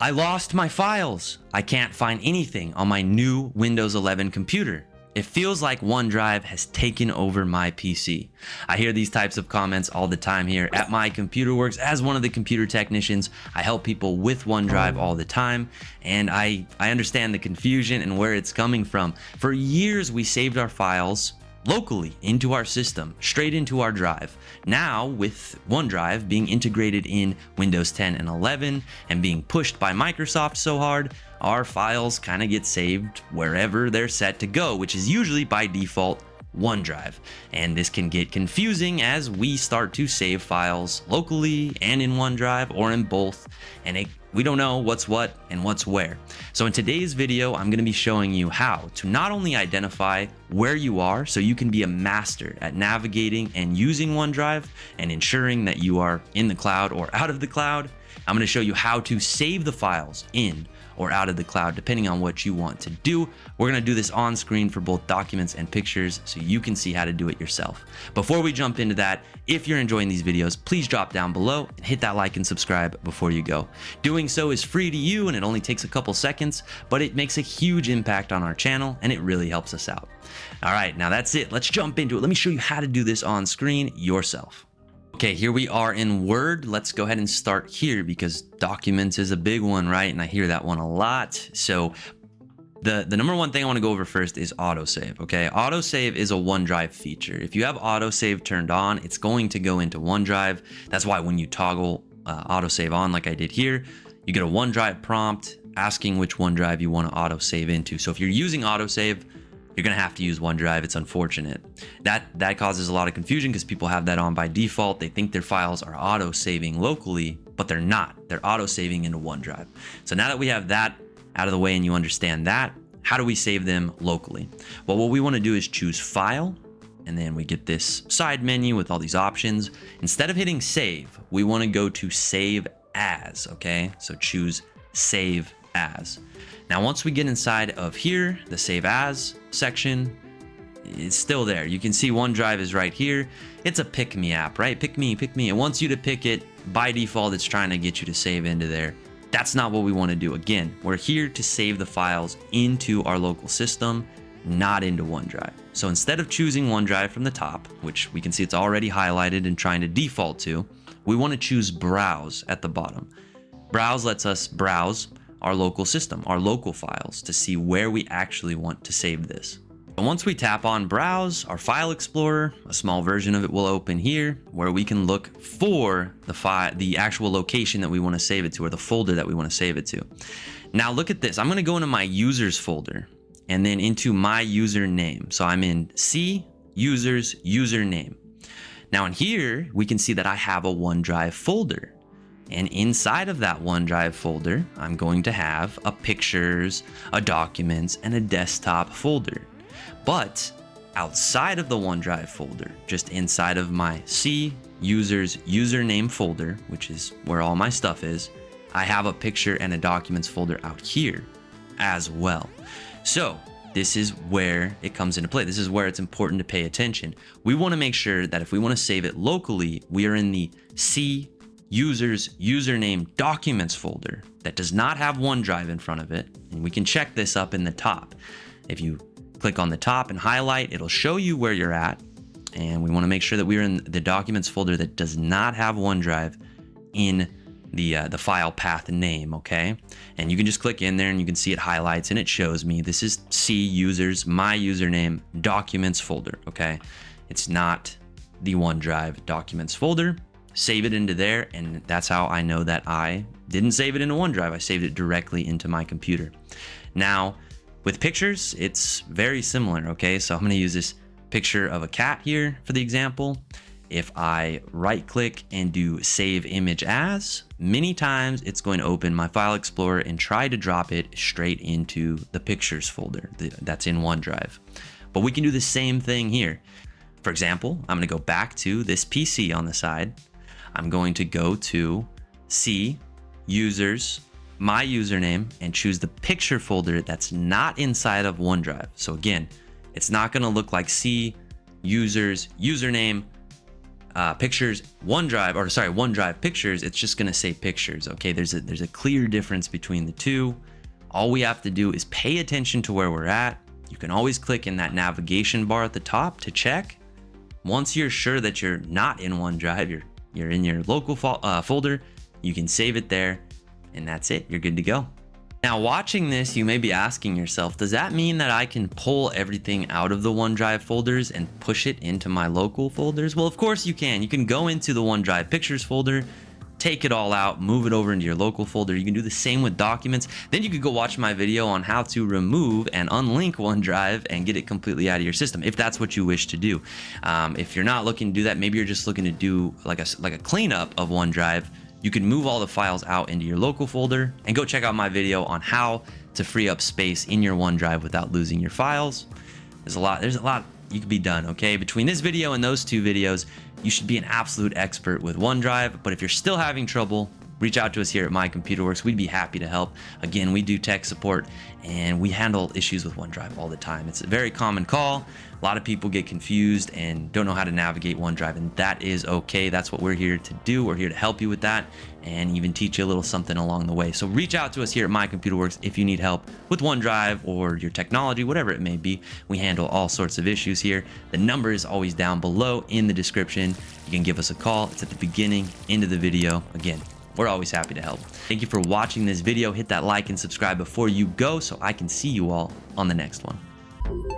I lost my files. I can't find anything on my new Windows 11 computer. It feels like OneDrive has taken over my PC. I hear these types of comments all the time here at My Computer Works. As one of the computer technicians, I help people with OneDrive all the time, and I understand the confusion and where it's coming from. For years, we saved our files locally into our system, straight into our drive. Now, with OneDrive being integrated in Windows 10 and 11 and being pushed by Microsoft so hard, our files kind of get saved wherever they're set to go, which is usually by default OneDrive. And this can get confusing as we start to save files locally and in OneDrive or in both, and we don't know what's what and what's where. So in today's video, I'm going to be showing you how to not only identify where you are so you can be a master at navigating and using OneDrive and ensuring that you are in the cloud or out of the cloud. I'm going to show you how to save the files in or out of the cloud, depending on what you want to do. We're gonna do this on screen for both documents and pictures so you can see how to do it yourself. Before we jump into that, if you're enjoying these videos, please drop down below and hit that like and subscribe before you go. Doing so is free to you and it only takes a couple seconds, but it makes a huge impact on our channel and it really helps us out. All right, now that's it. Let's jump into it. Let me show you how to do this on screen yourself. Okay, here we are in Word. Let's go ahead and start here because documents is a big one, right? And I hear that one a lot. So the number one thing I want to go over first is AutoSave, okay? AutoSave is a OneDrive feature. If you have AutoSave turned on, it's going to go into OneDrive. That's why when you toggle AutoSave on like I did here, you get a OneDrive prompt asking which OneDrive you want to AutoSave into. So if you're using AutoSave, you're gonna have to use OneDrive. It's unfortunate. That causes a lot of confusion because people have that on by default. They think their files are auto-saving locally, but they're not. They're auto-saving into OneDrive. So now that we have that out of the way and you understand that, how do we save them locally? Well, what we wanna do is choose File, and then we get this side menu with all these options. Instead of hitting Save, we wanna go to Save As, okay? So choose Save As. Now, once we get inside of here, the Save As section, it's still there. You can see OneDrive is right here. It's a pick me app, right? Pick me, pick me. It wants you to pick it. By default, it's trying to get you to save into there. That's not what we want to do. Again, we're here to save the files into our local system, not into OneDrive. So instead of choosing OneDrive from the top, which we can see it's already highlighted and trying to default to, we want to choose Browse at the bottom. Browse lets us browse our local system, our local files, to see where we actually want to save this. And once we tap on Browse, our File Explorer, a small version of it will open here where we can look for the actual location that we want to save it to, or the folder that we want to save it to. Now look at this. I'm going to go into my users folder and then into my username. So I'm in C, users, username. Now in here, we can see that I have a OneDrive folder. And inside of that OneDrive folder, I'm going to have a pictures, a documents, and a desktop folder. But outside of the OneDrive folder, just inside of my C users username folder, which is where all my stuff is, I have a picture and a documents folder out here as well. So this is where it comes into play. This is where it's important to pay attention. We want to make sure that if we want to save it locally, we are in the C users username documents folder that does not have OneDrive in front of it. And we can check this up in the top. If you click on the top and highlight, it'll show you where you're at. And we want to make sure that we're in the documents folder that does not have OneDrive in the file path name, okay? And you can just click in there and you can see it highlights and it shows me this is C users, my username, documents folder, okay? It's not the OneDrive documents folder. Save it into there, and that's how I know that I didn't save it into OneDrive. I saved it directly into my computer. Now, with pictures, it's very similar, okay? So I'm gonna use this picture of a cat here for the example. If I right-click and do Save Image As, many times it's going to open my File Explorer and try to drop it straight into the Pictures folder that's in OneDrive. But we can do the same thing here. For example, I'm gonna go back to this PC on the side. I'm going to go to C, Users, My Username, and choose the picture folder that's not inside of OneDrive. So again, it's not going to look like C, Users, Username, Pictures OneDrive, or sorry, OneDrive Pictures, it's just gonna say Pictures. Okay, there's a clear difference between the two. All we have to do is pay attention to where we're at. You can always click in that navigation bar at the top to check. Once you're sure that you're not in OneDrive, you're in your local folder, you can save it there, and that's it. You're good to go. Now, watching this, you may be asking yourself, does that mean that I can pull everything out of the OneDrive folders and push it into my local folders? Well, of course you can. You can go into the OneDrive Pictures folder, take it all out, move it over into your local folder. You can do the same with documents. Then you could go watch my video on how to remove and unlink OneDrive and get it completely out of your system, if that's what you wish to do. If you're not looking to do that, maybe you're just looking to do like a cleanup of OneDrive. You can move all the files out into your local folder, and go check out my video on how to free up space in your OneDrive without losing your files. There's a lot you could be done, okay? Between this video and those 2 videos, you should be an absolute expert with OneDrive. But if you're still having trouble, reach out to us here at My Computer Works. We'd be happy to help. Again, we do tech support, and we handle issues with OneDrive all the time. It's a very common call. A lot of people get confused and don't know how to navigate OneDrive, and that is okay. That's what we're here to do. We're here to help you with that and even teach you a little something along the way. So reach out to us here at My Computer Works if you need help with OneDrive or your technology, whatever it may be. We handle all sorts of issues here. The number is always down below in the description. You can give us a call. It's at the beginning, end of the video. Again, we're always happy to help. Thank you for watching this video. Hit that like and subscribe before you go so I can see you all on the next one.